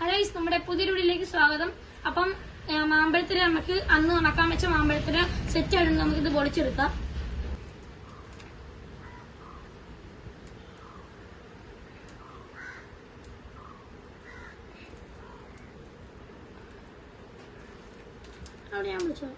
Guys, നമ്മുടെ പുതിയൊരു വീഡിയോയിലേക്ക് സ്വാഗതം. അപ്പം മാമ്പഴത്തിന് നമുക്ക് അന്ന് ഉണക്കാൻ വെച്ച മാമ്പഴത്തിന് സെറ്റ് ആയിട്ട് നമുക്ക് ഇത് പൊളിച്ചെടുക്കാം. അവിടെ ഞാൻ വിളിച്ചോ.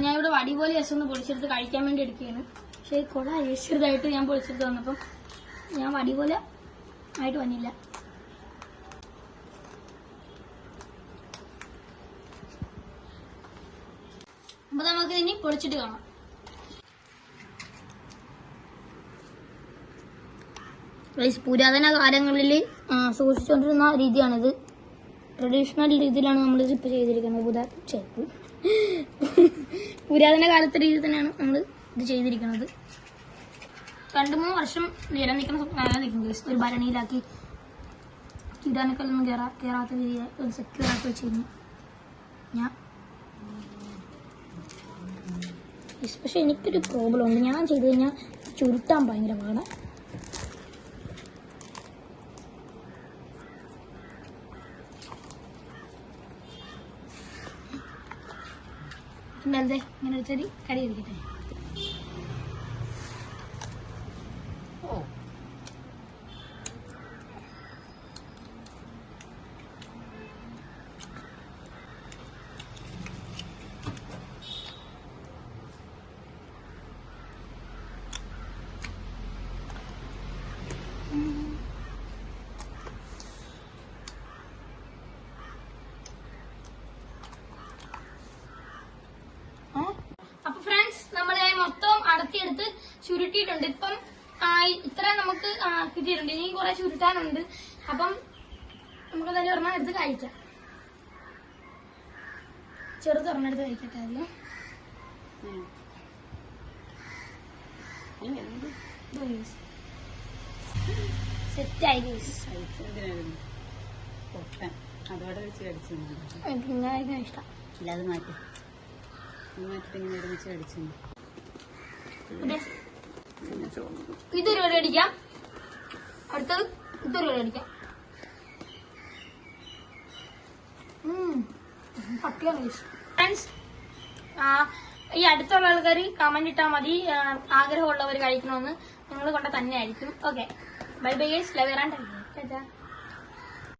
ഞാൻ ഇവിടെ വടി പോലെ ജസ്റ്റ് ഒന്ന് പൊളിച്ചെടുത്ത് കഴിക്കാൻ വേണ്ടി എടുക്കുകയാണ്. പക്ഷെ കൊള്ള ചെറുതായിട്ട് ഞാൻ പൊളിച്ചെടുത്ത് വന്നപ്പം ഞാൻ വടി പോലെ ആയിട്ട് വന്നില്ല. അപ്പൊ നമുക്ക് ഇനി പൊളിച്ചിട്ട് കാണാം. പുരാതന കാലങ്ങളിൽ സൂക്ഷിച്ചുകൊണ്ടിരുന്ന രീതിയാണിത്. ട്രഡീഷണൽ രീതിയിലാണ് നമ്മൾ ഇപ്പൊ ചെയ്തിരിക്കുന്നത്. പുരാതന കാലത്തെ രീതി തന്നെയാണ് നമ്മൾ ഇത് ചെയ്തിരിക്കുന്നത്. 2-3 വർഷം നിലനിൽക്കുന്നത് ഒരു ഭരണിയിലാക്കി കീടാണുക്കളൊന്നും കയറാത്ത രീതിയിൽ സെക്യൂർ ആക്കി വെച്ചിരുന്നു ഞാൻ. പക്ഷെ എനിക്കൊരു പ്രോബ്ലം ഉണ്ട്. ഞാൻ ചെയ്ത് കഴിഞ്ഞാൽ ചുരുട്ടാൻ ഭയങ്കര പാടാണ്. ഇന്നലത്തെ ഇങ്ങനെ ഒരു ചെടി കടി ഇരിക്കട്ടെ. അപ്പൊ ഫ്രണ്ട്സ്, നമ്മളെ മൊത്തം അടത്തിയെടുത്ത് ചുരുട്ടിയിട്ടുണ്ട്. ഇപ്പം ഇത്ര നമുക്ക് കിട്ടിയിട്ടുണ്ട്. ഇനി കുറെ ചുരുട്ടാനുണ്ട്. അപ്പം നമുക്ക് തന്നെ ഒരെണ്ണം എടുത്ത് കഴിക്കാം. ചെറുത് ഒരെണ്ണം എടുത്ത് കഴിക്കട്ടെ. ആദ്യം സെറ്റായി എനിക്ക് ഇഷ്ടം. ഇതൊരു വരെ അടിക്കാം. അടുത്തത് ഇതൊരു വരെ അടിക്കാം. പട്ടിയാണ് ഫ്രണ്ട്സ്. ഈ അടുത്തുള്ള ആൾക്കാർ കമന്റ് ഇട്ടാൽ മതി ആഗ്രഹമുള്ളവർ കഴിക്കണമെന്ന്. നിങ്ങൾ കൊണ്ട തന്നെ ആയിരിക്കും. Okay, bye bye guys. Love you and Tata.